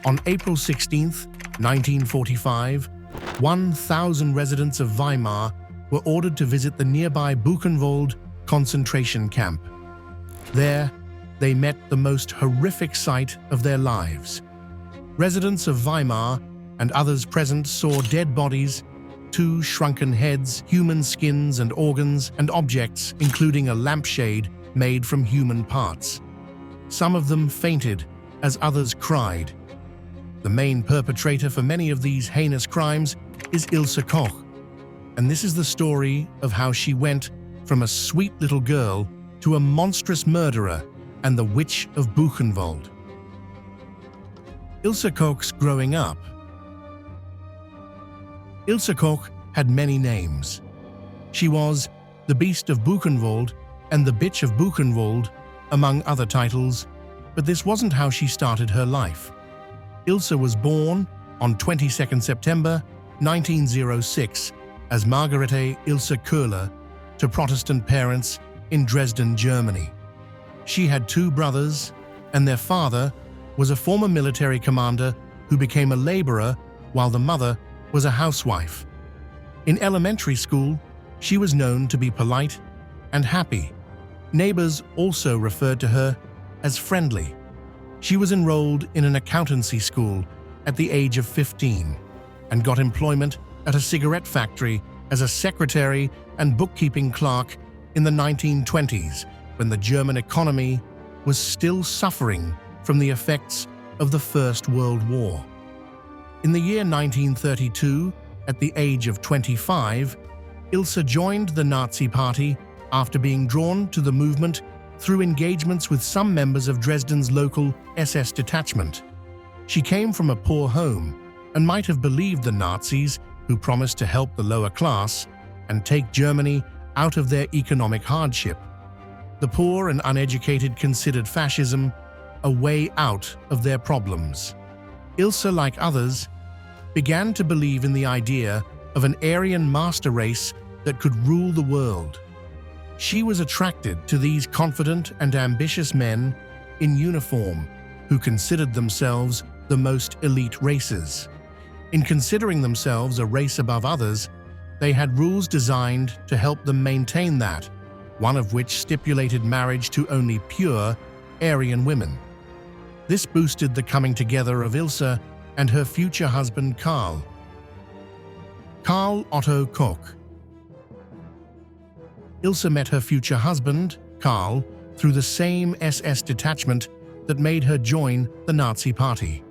On April 16, 1945, 1,000 residents of Weimar were ordered to visit the nearby Buchenwald concentration camp. There, they met the most horrific sight of their lives. Residents of Weimar and others present saw dead bodies, 2 shrunken heads, human skins and organs, and objects, including a lampshade made from human parts. Some of them fainted as others cried. The main perpetrator for many of these heinous crimes is Ilse Koch, and this is the story of how she went from a sweet little girl to a monstrous murderer and the Witch of Buchenwald. Ilse Koch's growing up. Ilse Koch had many names. She was the Beast of Buchenwald and the Bitch of Buchenwald, among other titles, but this wasn't how she started her life. Ilse was born on 22 September 1906 as Margarete Ilse Koch to Protestant parents in Dresden, Germany. She had 2 brothers, and their father was a former military commander who became a laborer while the mother was a housewife. In elementary school, she was known to be polite and happy. Neighbors also referred to her as friendly. She was enrolled in an accountancy school at the age of 15 and got employment at a cigarette factory as a secretary and bookkeeping clerk in the 1920s, when the German economy was still suffering from the effects of the First World War. In the year 1932, at the age of 25, Ilse joined the Nazi Party after being drawn to the movement through engagements with some members of Dresden's local SS detachment. She came from a poor home and might have believed the Nazis, who promised to help the lower class and take Germany out of their economic hardship. The poor and uneducated considered fascism a way out of their problems. Ilse, like others, began to believe in the idea of an Aryan master race that could rule the world. She was attracted to these confident and ambitious men in uniform who considered themselves the most elite races. In considering themselves a race above others, they had rules designed to help them maintain that, one of which stipulated marriage to only pure Aryan women. This boosted the coming together of Ilse and her future husband Karl. Karl Otto Koch. Ilse met her future husband, Karl, through the same SS detachment that made her join the Nazi Party.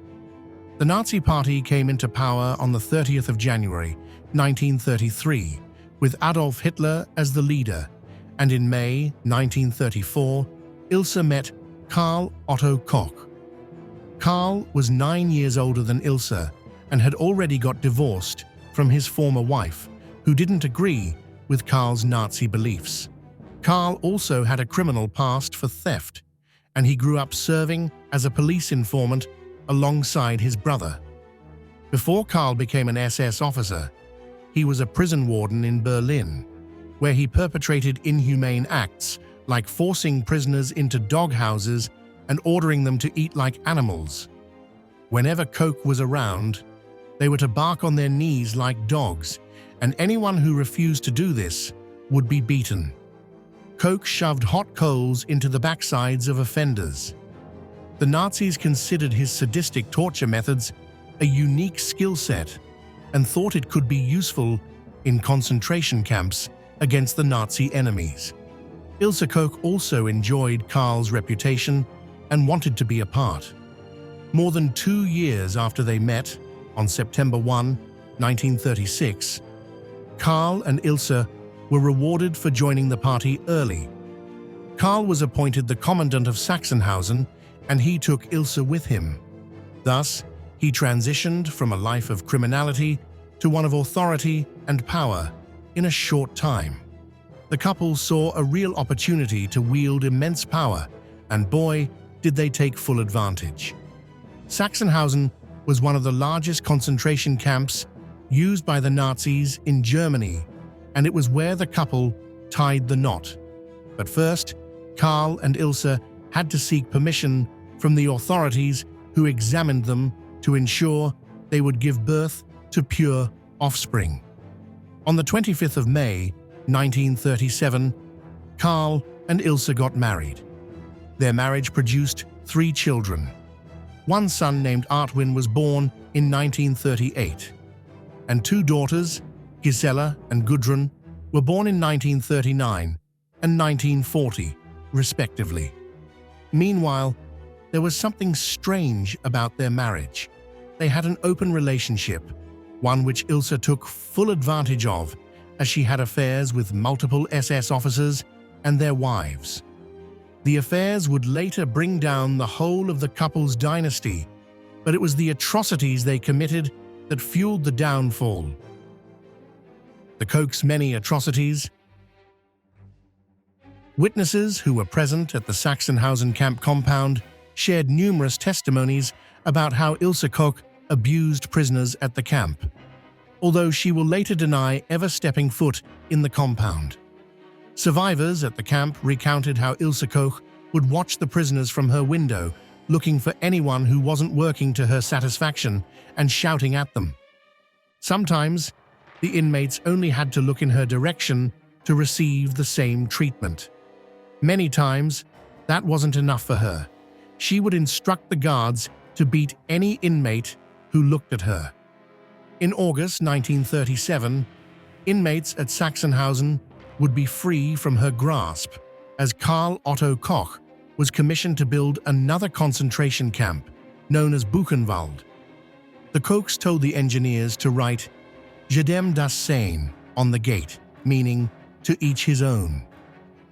The Nazi Party came into power on the 30th of January, 1933, with Adolf Hitler as the leader, and in May 1934, Ilse met Karl Otto Koch. Karl was 9 years older than Ilse and had already got divorced from his former wife, who didn't agree with Karl's Nazi beliefs. Karl also had a criminal past for theft, and he grew up serving as a police informant alongside his brother. Before Karl became an SS officer, he was a prison warden in Berlin, where he perpetrated inhumane acts like forcing prisoners into doghouses and ordering them to eat like animals. Whenever Koch was around, they were to bark on their knees like dogs, and anyone who refused to do this would be beaten. Koch shoved hot coals into the backsides of offenders. The Nazis considered his sadistic torture methods a unique skill set and thought it could be useful in concentration camps against the Nazi enemies. Ilse Koch also enjoyed Karl's reputation and wanted to be a part. More than 2 years after they met, on September 1, 1936, Karl and Ilse were rewarded for joining the party early. Karl was appointed the commandant of Sachsenhausen, and he took Ilse with him. Thus, he transitioned from a life of criminality to one of authority and power in a short time. The couple saw a real opportunity to wield immense power, and boy, did they take full advantage. Sachsenhausen was one of the largest concentration camps used by the Nazis in Germany, and it was where the couple tied the knot. But first, Karl and Ilse had to seek permission from the authorities, who examined them to ensure they would give birth to pure offspring. On the 25th of May, 1937, Karl and Ilse got married. Their marriage produced 3 children. One son named Artwin was born in 1938, and 2 daughters, Gisela and Gudrun, were born in 1939 and 1940, respectively. Meanwhile, there was something strange about their marriage. They had an open relationship, one which Ilse took full advantage of, as she had affairs with multiple SS officers and their wives. The affairs would later bring down the whole of the couple's dynasty, but it was the atrocities they committed that fueled the downfall. The Koch's many atrocities. Witnesses who were present at the Sachsenhausen camp compound shared numerous testimonies about how Ilse Koch abused prisoners at the camp, although she will later deny ever stepping foot in the compound. Survivors at the camp recounted how Ilse Koch would watch the prisoners from her window, looking for anyone who wasn't working to her satisfaction and shouting at them. Sometimes, the inmates only had to look in her direction to receive the same treatment. Many times, that wasn't enough for her. She would instruct the guards to beat any inmate who looked at her. In August 1937, inmates at Sachsenhausen would be free from her grasp, as Karl Otto Koch was commissioned to build another concentration camp, known as Buchenwald. The Kochs told the engineers to write "Jedem das Sein" on the gate, meaning to each his own.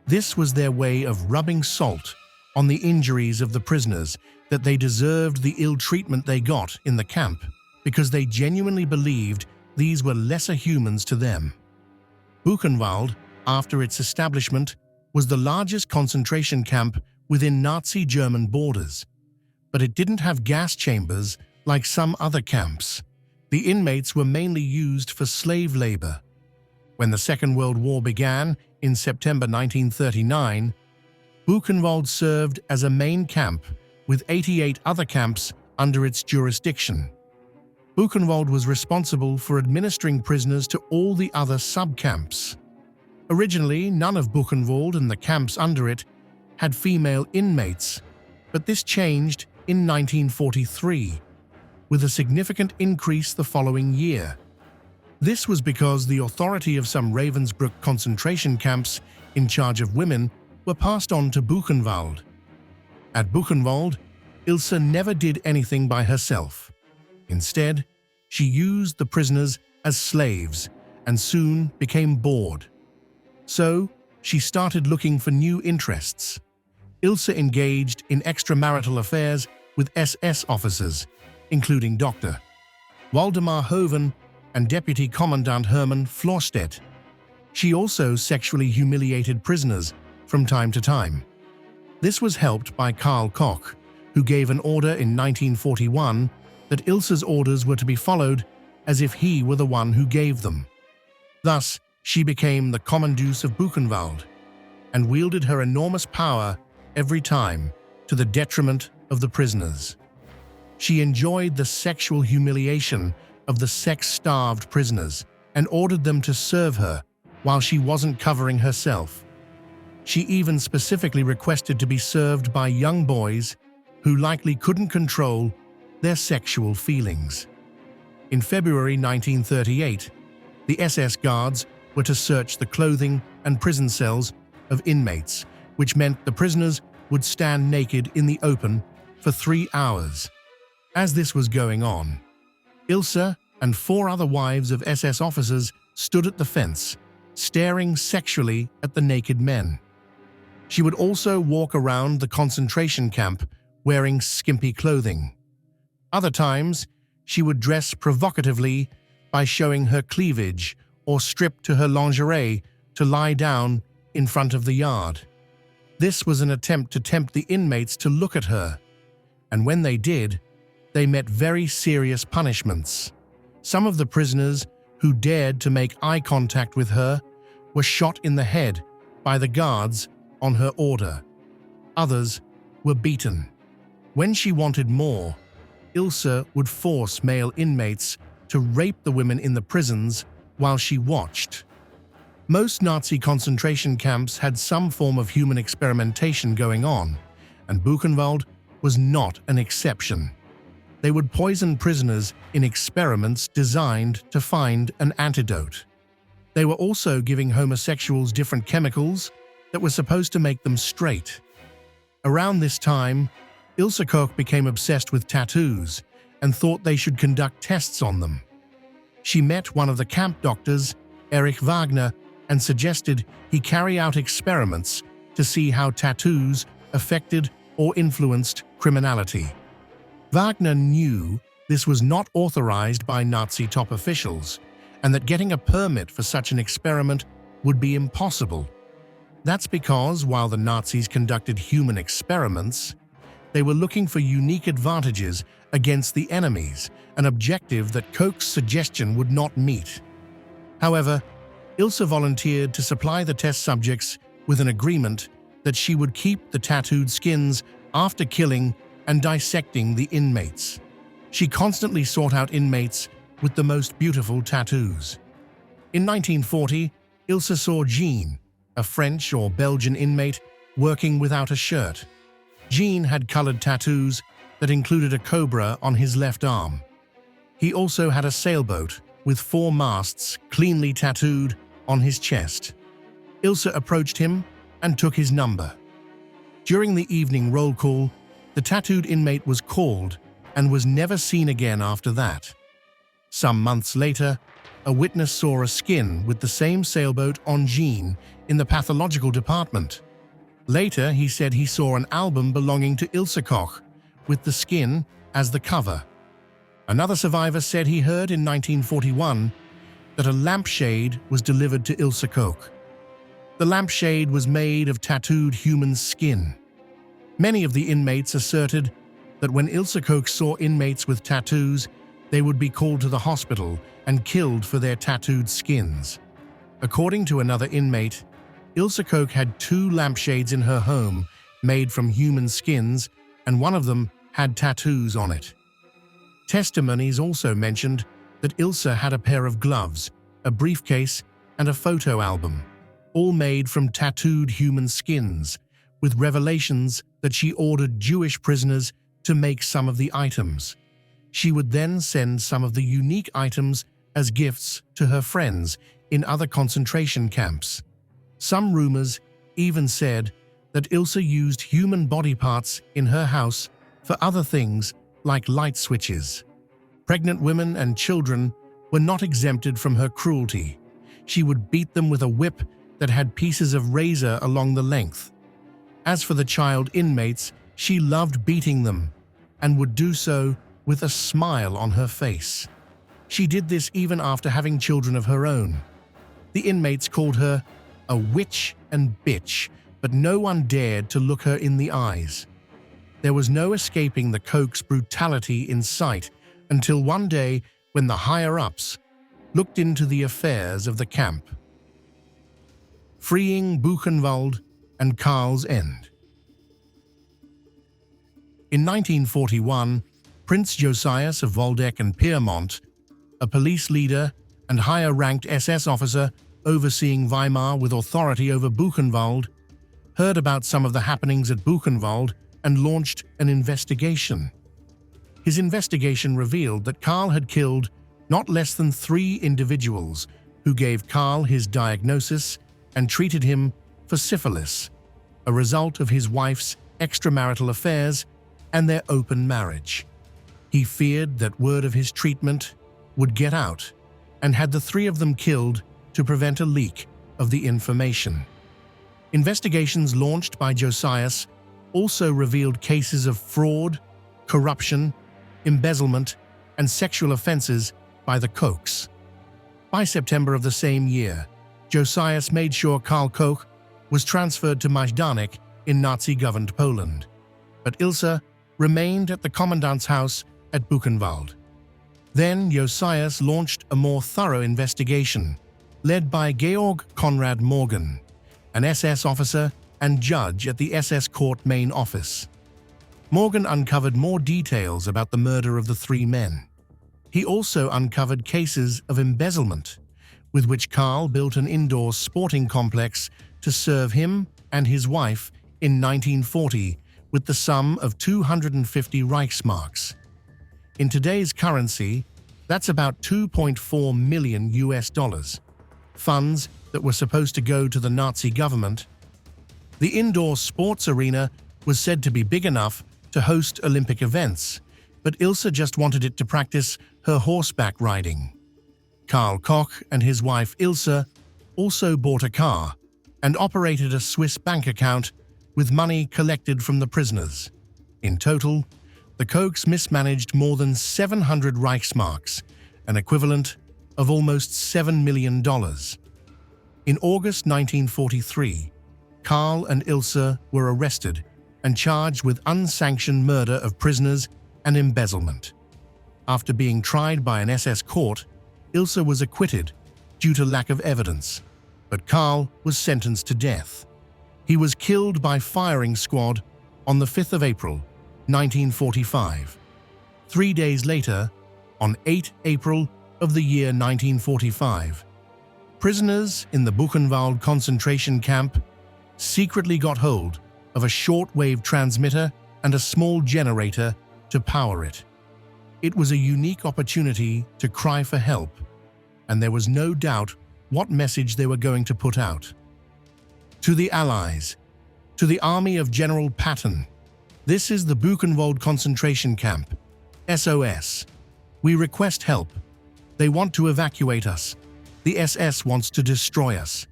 This was their way of rubbing salt on the injuries of the prisoners, that they deserved the ill treatment they got in the camp, because they genuinely believed these were lesser humans to them. Buchenwald, after its establishment, was the largest concentration camp within Nazi German borders, but it didn't have gas chambers like some other camps. The inmates were mainly used for slave labor. When the Second World War began in September 1939, Buchenwald served as a main camp with 88 other camps under its jurisdiction. Buchenwald was responsible for administering prisoners to all the other sub-camps. Originally, none of Buchenwald and the camps under it had female inmates, but this changed in 1943, with a significant increase the following year. This was because the authority of some Ravensbrück concentration camps in charge of women were passed on to Buchenwald. At Buchenwald, Ilse never did anything by herself. Instead, she used the prisoners as slaves and soon became bored. So, she started looking for new interests. Ilse engaged in extramarital affairs with SS officers, including Dr. Waldemar Hoven and Deputy Commandant Hermann Florstedt. She also sexually humiliated prisoners from time to time. This was helped by Karl Koch, who gave an order in 1941 that Ilse's orders were to be followed as if he were the one who gave them. Thus, she became the Kommandus of Buchenwald and wielded her enormous power every time to the detriment of the prisoners. She enjoyed the sexual humiliation of the sex-starved prisoners and ordered them to serve her while she wasn't covering herself. She even specifically requested to be served by young boys who likely couldn't control their sexual feelings. In February 1938, the SS guards were to search the clothing and prison cells of inmates, which meant the prisoners would stand naked in the open for 3 hours. As this was going on, Ilse and 4 other wives of SS officers stood at the fence, staring sexually at the naked men. She would also walk around the concentration camp wearing skimpy clothing. Other times, she would dress provocatively by showing her cleavage or strip to her lingerie to lie down in front of the yard. This was an attempt to tempt the inmates to look at her, and when they did, they met very serious punishments. Some of the prisoners who dared to make eye contact with her were shot in the head by the guards on her order. Others were beaten. When she wanted more, Ilse would force male inmates to rape the women in the prisons while she watched. Most Nazi concentration camps had some form of human experimentation going on, and Buchenwald was not an exception. They would poison prisoners in experiments designed to find an antidote. They were also giving homosexuals different chemicals that were supposed to make them straight. Around this time, Ilse Koch became obsessed with tattoos and thought they should conduct tests on them. She met one of the camp doctors, Erich Wagner, and suggested he carry out experiments to see how tattoos affected or influenced criminality. Wagner knew this was not authorized by Nazi top officials, and that getting a permit for such an experiment would be impossible. That's because while the Nazis conducted human experiments, they were looking for unique advantages against the enemies, an objective that Koch's suggestion would not meet. However, Ilse volunteered to supply the test subjects with an agreement that she would keep the tattooed skins after killing and dissecting the inmates. She constantly sought out inmates with the most beautiful tattoos. In 1940, Ilse saw Jean, a French or Belgian inmate, working without a shirt. Jean had colored tattoos that included a cobra on his left arm. He also had a sailboat with 4 masts cleanly tattooed on his chest. Ilse approached him and took his number. During the evening roll call, the tattooed inmate was called and was never seen again after that. Some months later, a witness saw a skin with the same sailboat on Jean in the pathological department. Later, he said he saw an album belonging to Ilse Koch with the skin as the cover. Another survivor said he heard in 1941 that a lampshade was delivered to Ilse Koch. The lampshade was made of tattooed human skin. Many of the inmates asserted that when Ilse Koch saw inmates with tattoos, they would be called to the hospital and killed for their tattooed skins. According to another inmate, Ilse Koch had 2 lampshades in her home made from human skins, and one of them had tattoos on it. Testimonies also mentioned that Ilse had a pair of gloves, a briefcase, and a photo album, all made from tattooed human skins, with revelations that she ordered Jewish prisoners to make some of the items. She would then send some of the unique items as gifts to her friends in other concentration camps. Some rumors even said that Ilse used human body parts in her house for other things like light switches. Pregnant women and children were not exempted from her cruelty. She would beat them with a whip that had pieces of razor along the length. As for the child inmates, she loved beating them and would do so with a smile on her face. She did this even after having children of her own. The inmates called her a witch and bitch, but no one dared to look her in the eyes. There was no escaping the Koch's brutality in sight until one day when the higher-ups looked into the affairs of the camp. Freeing Buchenwald and Karl's end. In 1941, Prince Josias of Waldeck and Piemont, a police leader and higher-ranked SS officer overseeing Weimar with authority over Buchenwald, heard about some of the happenings at Buchenwald and launched an investigation. His investigation revealed that Karl had killed not less than 3 individuals who gave Karl his diagnosis and treated him for syphilis, a result of his wife's extramarital affairs and their open marriage. He feared that word of his treatment would get out and had the 3 of them killed to prevent a leak of the information. Investigations launched by Josias also revealed cases of fraud, corruption, embezzlement, and sexual offenses by the Kochs. By September of the same year, Josias made sure Karl Koch was transferred to Majdanek in Nazi-governed Poland, but Ilse remained at the commandant's house at Buchenwald. Then Josias launched a more thorough investigation, led by Georg Konrad Morgan, an SS officer and judge at the SS Court main office. Morgan uncovered more details about the murder of the three men. He also uncovered cases of embezzlement, with which Karl built an indoor sporting complex to serve him and his wife in 1940 with the sum of 250 Reichsmarks. In today's currency, that's about 2.4 million US dollars, funds that were supposed to go to the Nazi government. The indoor sports arena was said to be big enough to host Olympic events, but Ilse just wanted it to practice her horseback riding. Karl Koch and his wife Ilse also bought a car and operated a Swiss bank account with money collected from the prisoners. In total, the Kochs mismanaged more than 700 Reichsmarks, an equivalent of almost $7 million. In August 1943, Karl and Ilse were arrested and charged with unsanctioned murder of prisoners and embezzlement. After being tried by an SS court, Ilse was acquitted due to lack of evidence, but Karl was sentenced to death. He was killed by firing squad on the 5th of April, 1945. 3 days later, on 8 April of the year 1945, prisoners in the Buchenwald concentration camp secretly got hold of a shortwave transmitter and a small generator to power it. It was a unique opportunity to cry for help, and there was no doubt what message they were going to put out. To the Allies, to the army of General Patton, this is the Buchenwald concentration camp. SOS. We request help. They want to evacuate us. The SS wants to destroy us.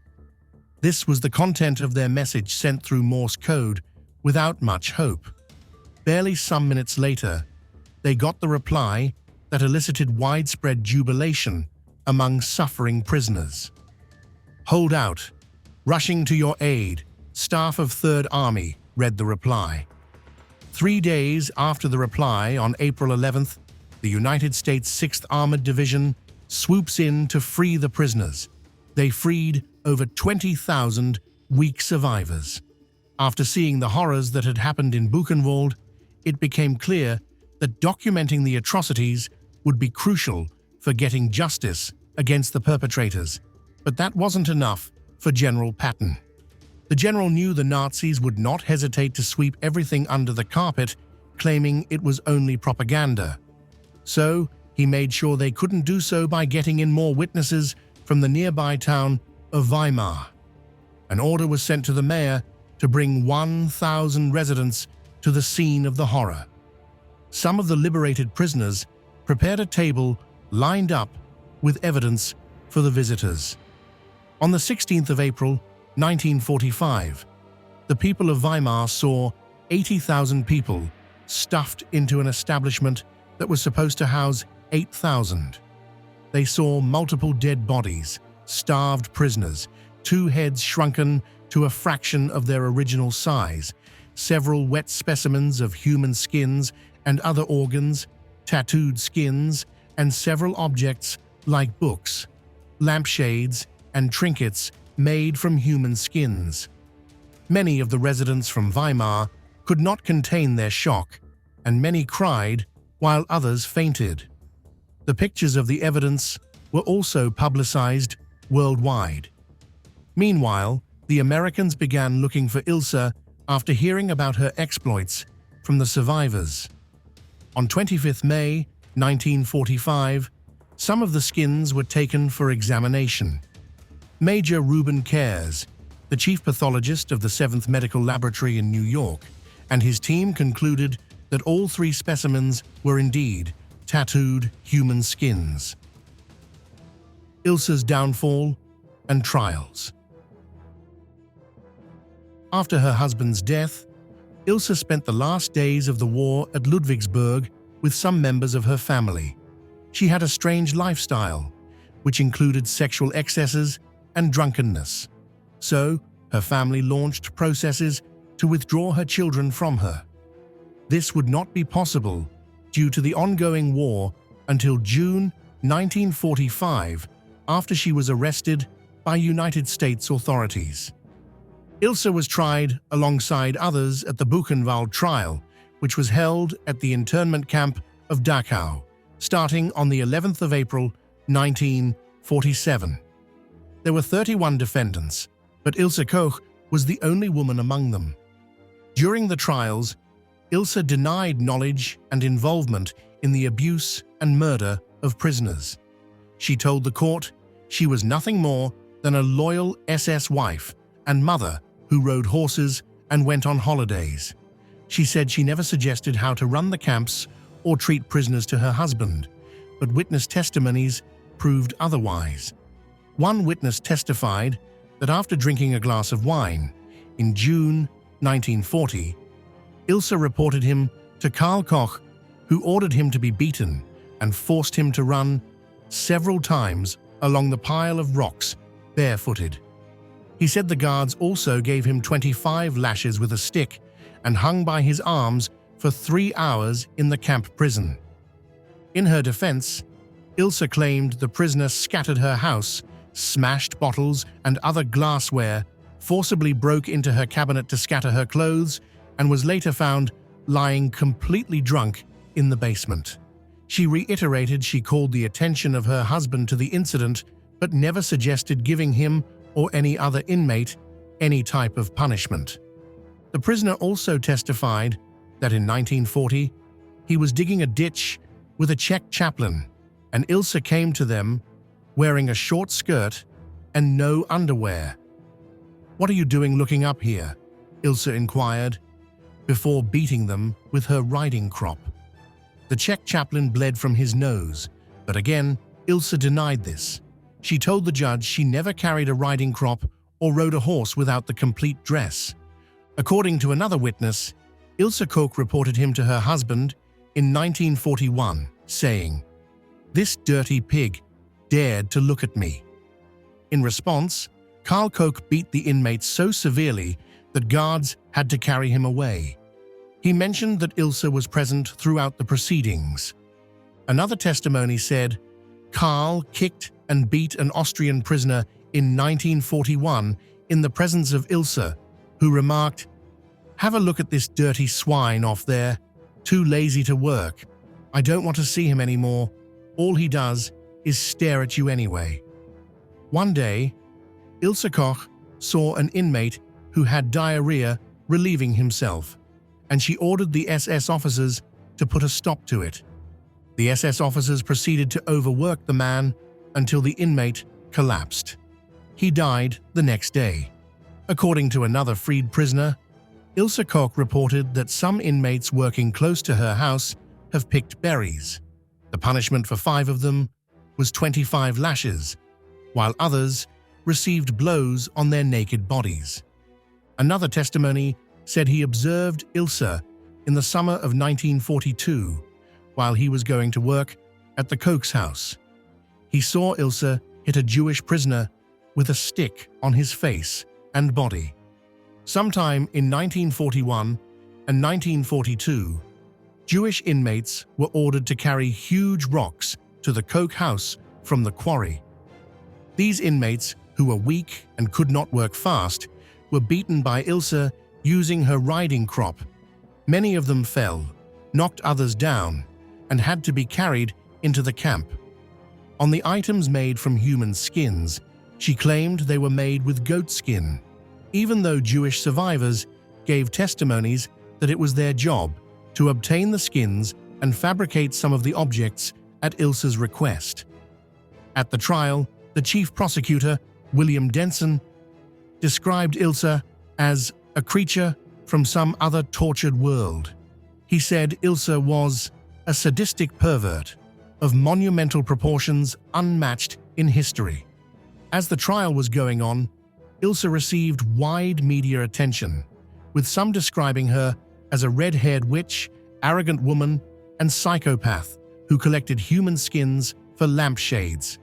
This was the content of their message sent through Morse code without much hope. Barely some minutes later, they got the reply that elicited widespread jubilation among suffering prisoners. "Hold out. Rushing to your aid. Staff of 3rd Army," read the reply. 3 days after the reply, on April 11th, the United States 6th Armored Division swoops in to free the prisoners. They freed over 20,000 weak survivors. After seeing the horrors that had happened in Buchenwald, it became clear that documenting the atrocities would be crucial for getting justice against the perpetrators. But that wasn't enough for General Patton. The general knew the Nazis would not hesitate to sweep everything under the carpet, claiming it was only propaganda. So, he made sure they couldn't do so by getting in more witnesses from the nearby town of Weimar. An order was sent to the mayor to bring 1,000 residents to the scene of the horror. Some of the liberated prisoners prepared a table lined up with evidence for the visitors. On the 16th of April, 1945, the people of Weimar saw 80,000 people stuffed into an establishment that was supposed to house 8,000. They saw multiple dead bodies, starved prisoners, 2 heads shrunken to a fraction of their original size, several wet specimens of human skins and other organs, tattooed skins, and several objects like books, lampshades, and trinkets made from human skins. Many of the residents from Weimar could not contain their shock, and many cried while others fainted. The pictures of the evidence were also publicized worldwide. Meanwhile, the Americans began looking for Ilse after hearing about her exploits from the survivors. On 25th May 1945, some of the skins were taken for examination. Major Reuben Cares, the chief pathologist of the 7th Medical Laboratory in New York, and his team concluded that all 3 specimens were indeed tattooed human skins. Ilse's downfall and trials. After her husband's death, Ilse spent the last days of the war at Ludwigsburg with some members of her family. She had a strange lifestyle, which included sexual excesses and drunkenness. So, her family launched processes to withdraw her children from her. This would not be possible due to the ongoing war until June 1945, after she was arrested by United States authorities. Ilse was tried alongside others at the Buchenwald trial, which was held at the internment camp of Dachau, starting on the 11th of April, 1947. There were 31 defendants, but Ilse Koch was the only woman among them. During the trials, Ilse denied knowledge and involvement in the abuse and murder of prisoners. She told the court she was nothing more than a loyal SS wife and mother who rode horses and went on holidays. She said she never suggested how to run the camps or treat prisoners to her husband, but witness testimonies proved otherwise. One witness testified that after drinking a glass of wine in June 1940, Ilse reported him to Karl Koch, who ordered him to be beaten and forced him to run several times along the pile of rocks barefooted. He said the guards also gave him 25 lashes with a stick and hung by his arms for 3 hours in the camp prison. In her defense, Ilse claimed the prisoner scattered her house, smashed bottles and other glassware, forcibly broke into her cabinet to scatter her clothes, and was later found lying completely drunk in the basement. She reiterated she called the attention of her husband to the incident, but never suggested giving him or any other inmate any type of punishment. The prisoner also testified that in 1940, he was digging a ditch with a Czech chaplain, and Ilse came to them wearing a short skirt and no underwear. "What are you doing looking up here?" Ilse inquired, before beating them with her riding crop. The Czech chaplain bled from his nose, but again, Ilse denied this. She told the judge she never carried a riding crop or rode a horse without the complete dress. According to another witness, Ilse Koch reported him to her husband in 1941, saying, "This dirty pig dared to look at me." In response, Karl Koch beat the inmate so severely that guards had to carry him away. He mentioned that Ilse was present throughout the proceedings. Another testimony said, Karl kicked and beat an Austrian prisoner in 1941 in the presence of Ilse, who remarked, "Have a look at this dirty swine off there, too lazy to work. I don't want to see him anymore. All he does is stare at you anyway." One day, Ilse Koch saw an inmate who had diarrhea relieving himself, and she ordered the SS officers to put a stop to it. The SS officers proceeded to overwork the man until the inmate collapsed. He died the next day. According to another freed prisoner, Ilse Koch reported that some inmates working close to her house have picked berries. The punishment for 5 of them was 25 lashes, while others received blows on their naked bodies. Another testimony said he observed Ilse in the summer of 1942 while he was going to work at the Koch's house. He saw Ilse hit a Jewish prisoner with a stick on his face and body. Sometime in 1941 and 1942, Jewish inmates were ordered to carry huge rocks to the Koch house from the quarry. These inmates, who were weak and could not work fast, were beaten by Ilse using her riding crop. Many of them fell, knocked others down, and had to be carried into the camp. On the items made from human skins, she claimed they were made with goat skin, even though Jewish survivors gave testimonies that it was their job to obtain the skins and fabricate some of the objects at Ilse's request. At the trial, the chief prosecutor, William Denson, described Ilse as a creature from some other tortured world. He said Ilse was a sadistic pervert of monumental proportions unmatched in history. As the trial was going on, Ilse received wide media attention, with some describing her as a red-haired witch, arrogant woman, and psychopath who collected human skins for lampshades.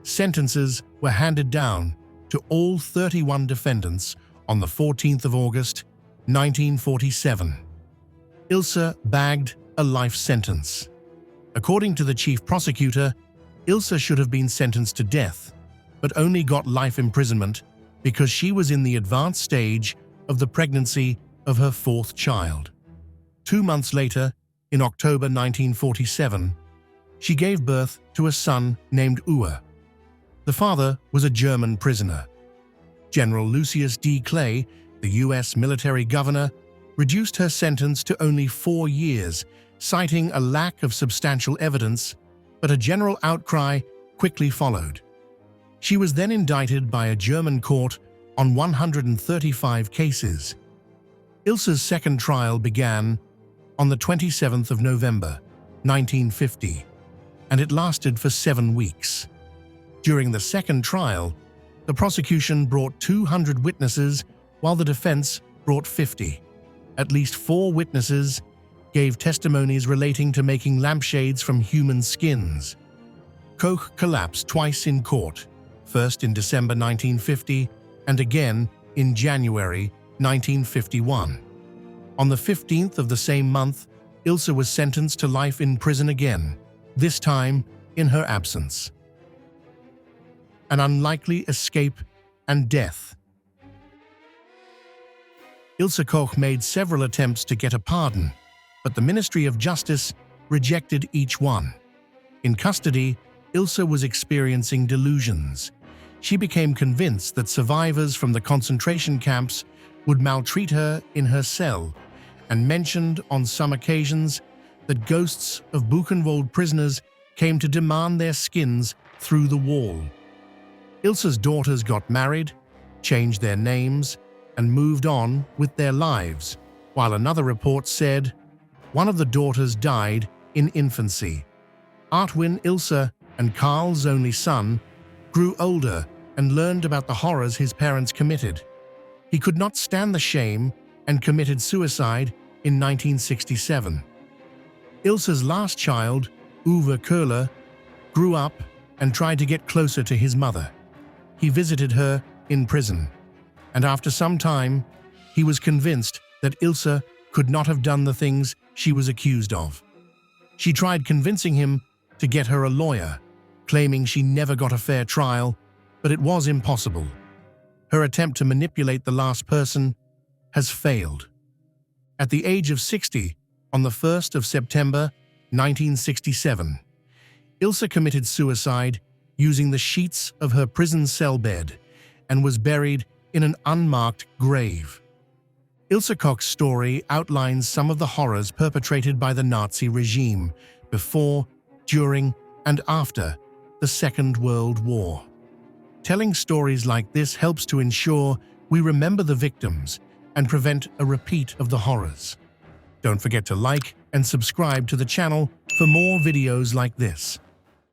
Sentences were handed down to all 31 defendants on the 14th of August, 1947. Ilse bagged a life sentence. According to the chief prosecutor, Ilse should have been sentenced to death, but only got life imprisonment because she was in the advanced stage of the pregnancy of her 4th child. 2 months later, in October 1947, she gave birth to a son named Uwe. The father was a German prisoner. General Lucius D. Clay, the U.S. military governor, reduced her sentence to only 4 years, citing a lack of substantial evidence, but a general outcry quickly followed. She was then indicted by a German court on 135 cases. Ilse's second trial began on the 27th of November, 1950, and it lasted for 7 weeks. During the second trial, the prosecution brought 200 witnesses while the defense brought 50. At least 4 witnesses gave testimonies relating to making lampshades from human skins. Koch collapsed twice in court, first in December 1950 and again in January 1951. On the 15th of the same month, Ilse was sentenced to life in prison again, this time in her absence. An unlikely escape and death. Ilse Koch made several attempts to get a pardon, but the Ministry of Justice rejected each one. In custody, Ilse was experiencing delusions. She became convinced that survivors from the concentration camps would maltreat her in her cell, and mentioned on some occasions that ghosts of Buchenwald prisoners came to demand their skins through the wall. Ilse's daughters got married, changed their names, and moved on with their lives, while another report said one of the daughters died in infancy. Artwin Ilse and Karl's only son grew older and learned about the horrors his parents committed. He could not stand the shame and committed suicide in 1967. Ilse's last child, Uwe Köhler, grew up and tried to get closer to his mother. He visited her in prison, and after some time, he was convinced that Ilse could not have done the things she was accused of. She tried convincing him to get her a lawyer, claiming she never got a fair trial, but it was impossible. Her attempt to manipulate the last person has failed. At the age of 60, on the 1st of September 1967, Ilse committed suicide using the sheets of her prison cell bed and was buried in an unmarked grave. Ilse Koch's story outlines some of the horrors perpetrated by the Nazi regime before, during, and after the Second World War. Telling stories like this helps to ensure we remember the victims and prevent a repeat of the horrors. Don't forget to like and subscribe to the channel for more videos like this.